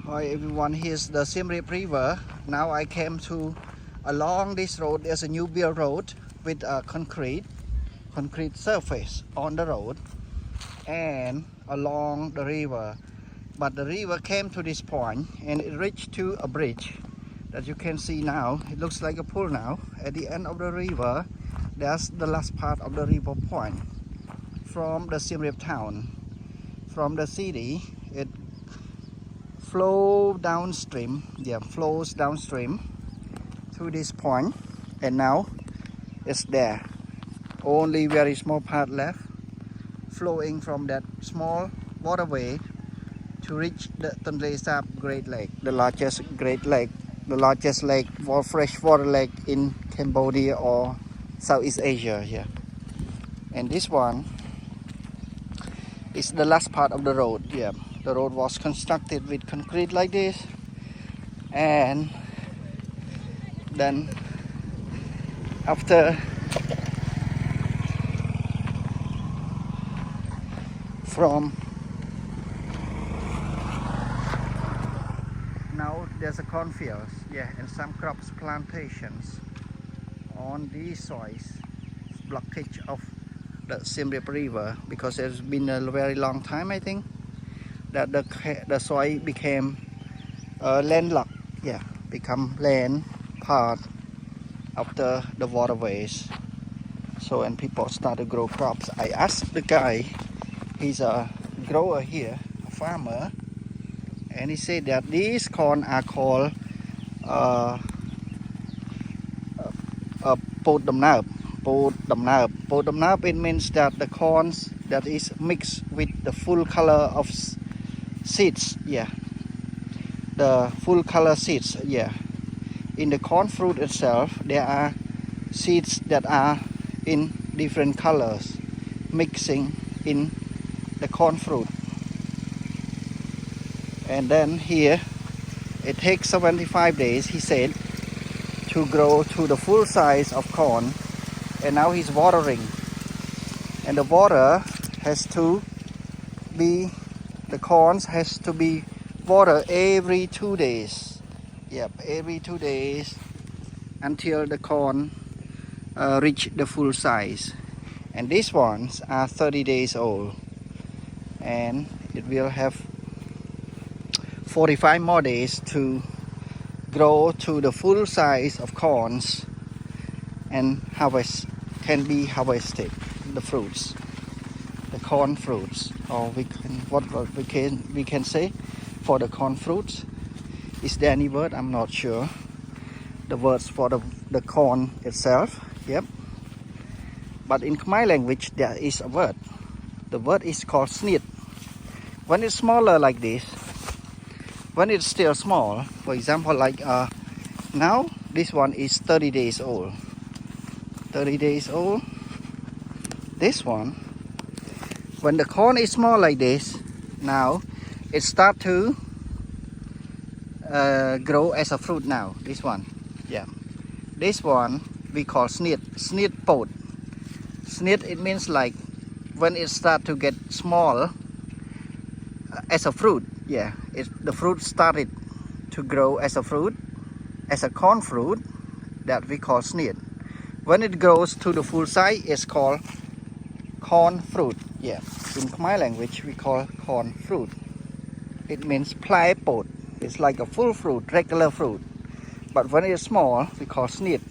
Hi everyone, here's the Siem River. Now I came to along this road. There's a new build road with a concrete surface on the road and along the river. But the river came to this point and it reached to a bridge that you can see now. It looks like a pool now. At the end of the river, that's the last part of the river point from the Siem Reap town. From the city, it flows downstream to this point, and now it's there. Only very small part left, flowing from that small waterway to reach the Tonle Sap Great Lake, the largest lake for freshwater lake in Cambodia or Southeast Asia here. And this one is the last part of the road. Yeah, the road was constructed with concrete like this, and then after from now there's a cornfields, yeah, and some crops plantations on these soils. Blockage of the Siem Reap River because it's been a very long time, I think, that the soil became landlocked, yeah, become land part after the waterways. So and people start to grow crops. I asked the guy, he's a grower here, a farmer, and he said that these corn are called pot dam nab. Pot dam nab, it means that the corns that is mixed with the full color of seeds, yeah, the full color seeds, yeah. In the corn fruit itself, there are seeds that are in different colors mixing in the corn fruit. And then here it takes 75 days, he said, to grow to the full size of corn. And now he's watering, and the water has to be, the corns has to be watered every 2 days. Yep, every 2 days until the corn reach the full size. And these ones are 30 days old, and it will have 45 more days to grow to the full size of corns and can be harvested, the fruits, the corn fruits, or we can say for the corn fruits. Is there any word? I'm not sure. The words for the corn itself, yep. But in Khmer language there is a word. The word is called snit. When it's smaller like this, when it's still small, for example, like now this one is 30 days old. 30 days old. This one, when the corn is small like this, now it start to grow as a fruit now. This one, yeah. This one we call snit pot. Snit, it means like when it start to get small as a fruit, yeah. The fruit started to grow as a fruit, as a corn fruit, that we call snit. When it grows to the full size, it's called corn fruit. Yeah, in Khmer language we call corn fruit. It means plai pot. It's like a full fruit, regular fruit. But when it's small, we call snit.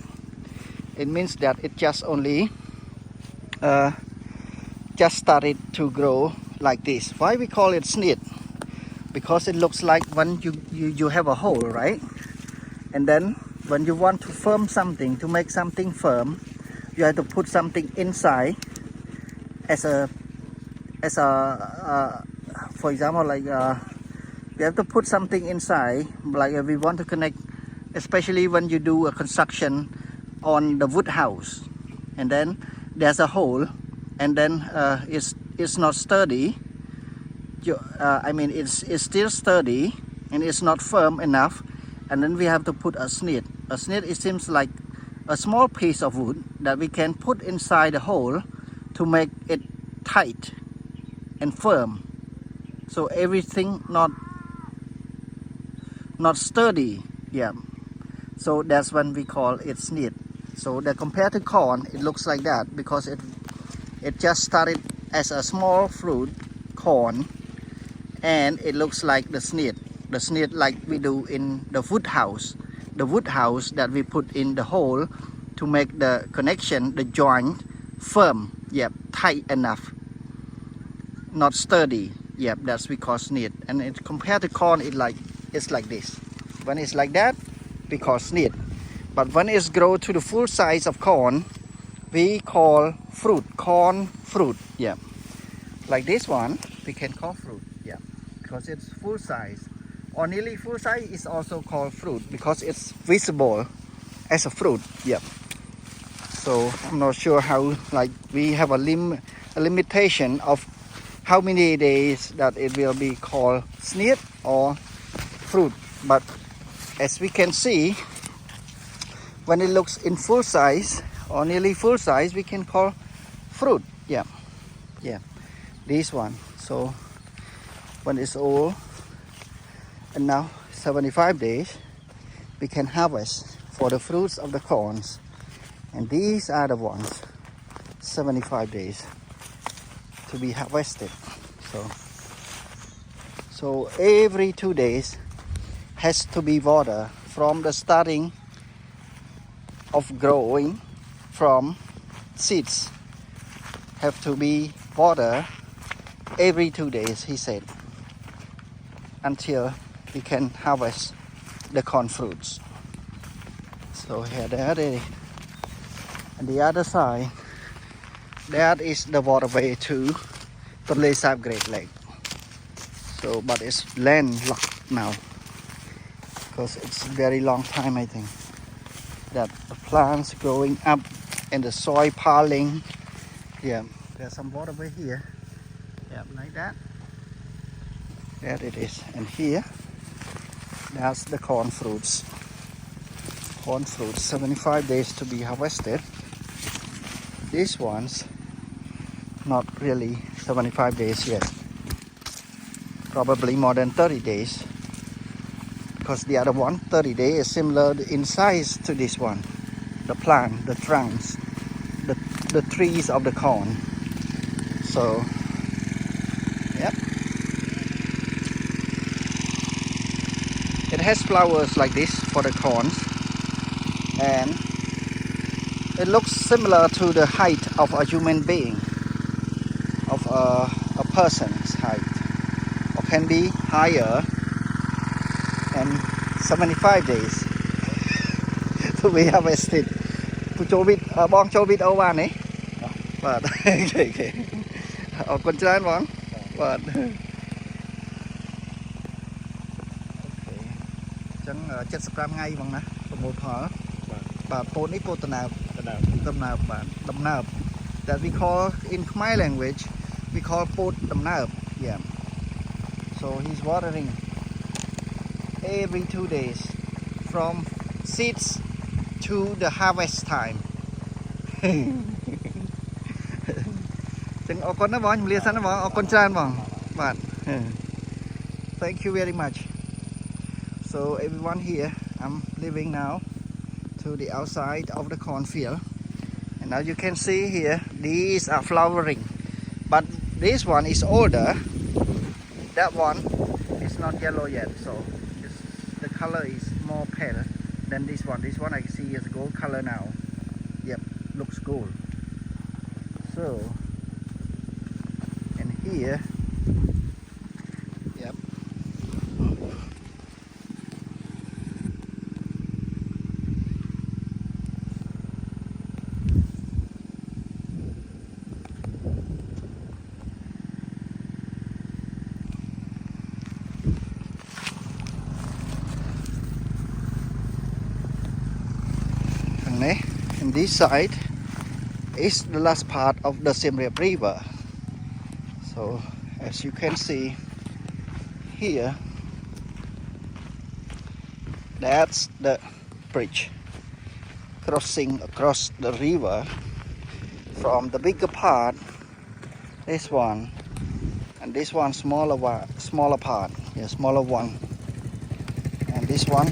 It means that it just only just started to grow like this. Why we call it snit? Because it looks like when you have a hole, right? And then when you want to firm something, to make something firm, you have to put something inside as a for example, like you have to put something inside, like if we want to connect, especially when you do a construction on the wood house, and then there's a hole, and then it's not sturdy. I mean it's still sturdy and it's not firm enough, and then we have to put a snit. A snit, it seems like a small piece of wood that we can put inside the hole to make it tight and firm, so everything not not sturdy. Yeah, so that's when we call it sneed. So that compared to corn, it looks like that because it just started as a small fruit corn, and it looks like the sneed like we do in the wood house, that we put in the hole to make the connection, the joint firm. Yep, tight enough, not sturdy. Yep, that's we call sneed. And it compared to corn, it's like this. When it's like that, we call sneed. But when it's grow to the full size of corn, we call fruit, corn fruit. Yeah, like this one we can call fruit. Yeah, because it's full size or nearly full size is also called fruit because it's visible as a fruit. Yeah, so I'm not sure how, like we have a limitation of how many days that it will be called sneed or fruit. But as we can see, when it looks in full size or nearly full size, we can call fruit. Yeah, this one. So when it's old and now 75 days, we can harvest for the fruits of the corns. And these are the ones 75 days to be harvested. So every 2 days has to be water from the starting of growing from seeds. Have to be water every 2 days, he said, until we can harvest the corn fruits. So here they are. And the other side, that is the waterway to Tonle Sap Great Lake. So, but it's landlocked now because it's very long time, I think, that the plants growing up and the soil piling. Yeah, there's some waterway here. Yeah, like that. There it is. And here, that's the corn fruits. Corn fruits, 75 days to be harvested. These ones, not really 75 days yet. Probably more than 30 days. Because the other one, 30 days, is similar in size to this one. The plant, the trunks, the trees of the corn. So, yep. It has flowers like this for the corns. And it looks similar to the height of a human being, of a person's height, or can be higher. And 75 days to be harvested. ចូលវិតបងចូលវីដេអូបានទេបាទអរគុណច្រើនបងបាទអូខេអញ្ចឹង75ថ្ងៃបងណាប្រមូលផលបាទពោតនេះពោតដំណើបបាទដំណើប that we call in Khmer language we call ពោតដំណើប yeah. So he's watering every 2 days from seeds to the harvest time. ចឹងអរគុណណាបងជំរាបសិនណាបងអរគុណច្រើនបងបាទ Thank you very much. So everyone here, I'm leaving now to the outside of the cornfield, and now you can see here these are flowering, but this one is older. That one is not yellow yet, so the color is more pale than this one. This one I see is gold color now. Yep, looks gold. So, and here, yep. And this side is the last part of the Siem River. So as you can see here, that's the bridge crossing across the river from the bigger part, this one, and this one smaller part, yeah, smaller one, and this one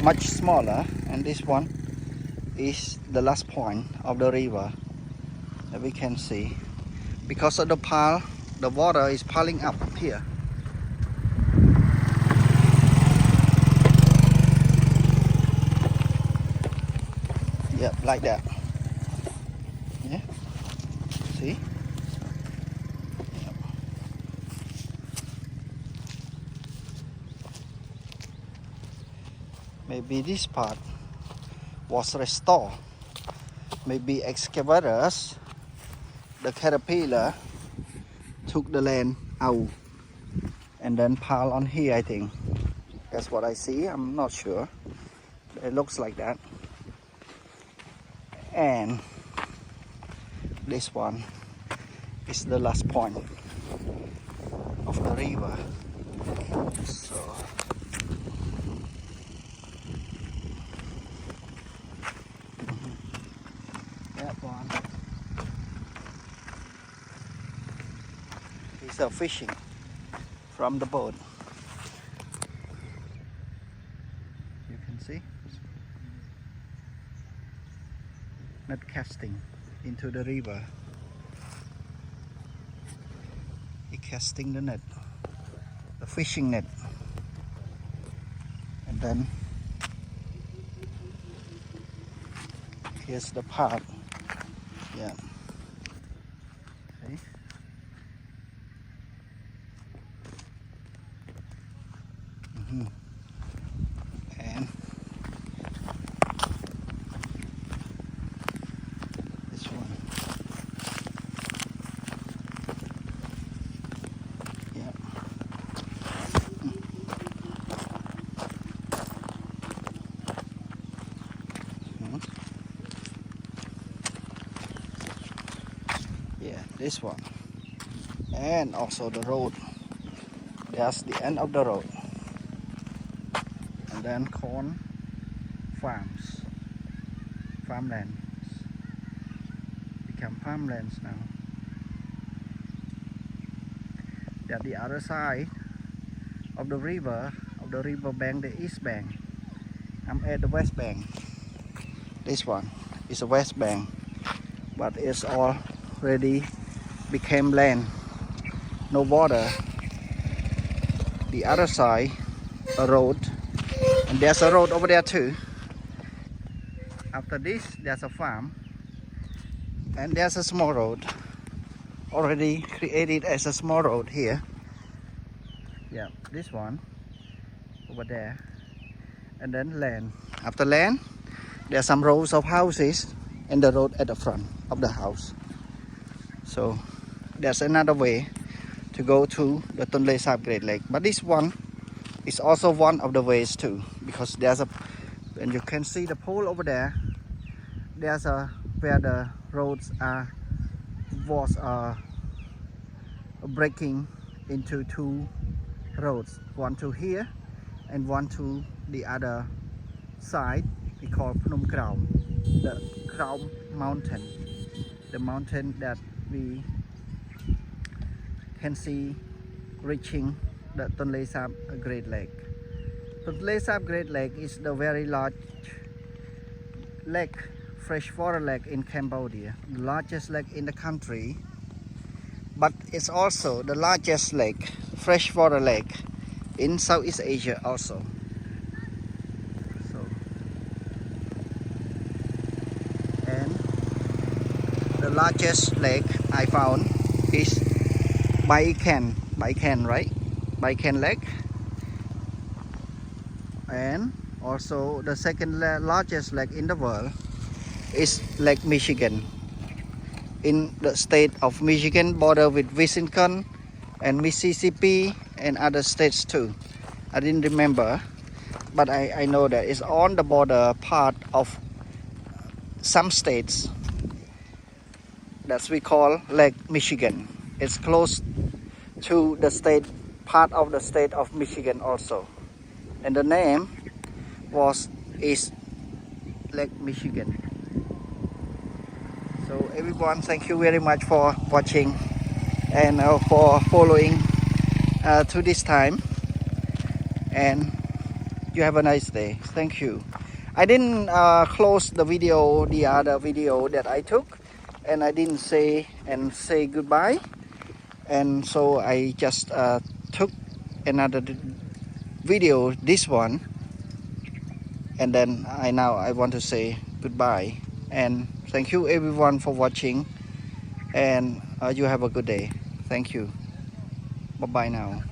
much smaller, and this one is the last point of the river that we can see. Because of the pile, the water is piling up here. Yep, like that. Yeah, see? Yep. Maybe this part was restored. Maybe excavators, the caterpillar, took the land out and then pile on here, I think. That's what I see, I'm not sure. It looks like that. And this one is the last point of the river. So that one is a fishing from the boat. You can see net casting into the river. He casting the net, the fishing net, and then here's the part. Yeah. See? And this one. Yeah. Yeah, this one. And also the road. That's the end of the road. And then corn farms, farmlands, become farmlands now. At the other side of the river bank, the east bank. I'm at the west bank. This one is the west bank, but it's already became land, no water. The other side, a road, and there's a road over there too. After this, there's a farm, and there's a small road, already created as a small road here. Yeah, this one over there, and then land. After land, there are some rows of houses and the road at the front of the house. So there's another way to go to the Tonle Sap Great Lake, but this one is also one of the ways too, because there's a, and you can see the pole over there. There's a where the roads was breaking into two roads, one to here and one to the other side. We call Phnom Kraum, the Kraum mountain, the mountain that we can see reaching the Tonle Sap Great Lake. Tonle Sap Great Lake is the very large lake, freshwater lake in Cambodia, the largest lake in the country, but it's also the largest lake, freshwater lake in Southeast Asia also. So, and the largest lake I found is Baikhan, right? Baikhan Lake. And also the second largest lake in the world is Lake Michigan in the state of Michigan, border with Wisconsin and Mississippi and other states too. I didn't remember, but I know that it's on the border part of some states that we call Lake Michigan. It's close to the state, part of the state of Michigan also, and the name is Lake Michigan. So everyone, thank you very much for watching and for following to this time. and you have a nice day. Thank you. I didn't close the video, the other video that I took, and I didn't say goodbye, and so I just took another video, this one, and then I want to say goodbye, and thank you everyone for watching, and you have a good day. Thank you. Bye bye now.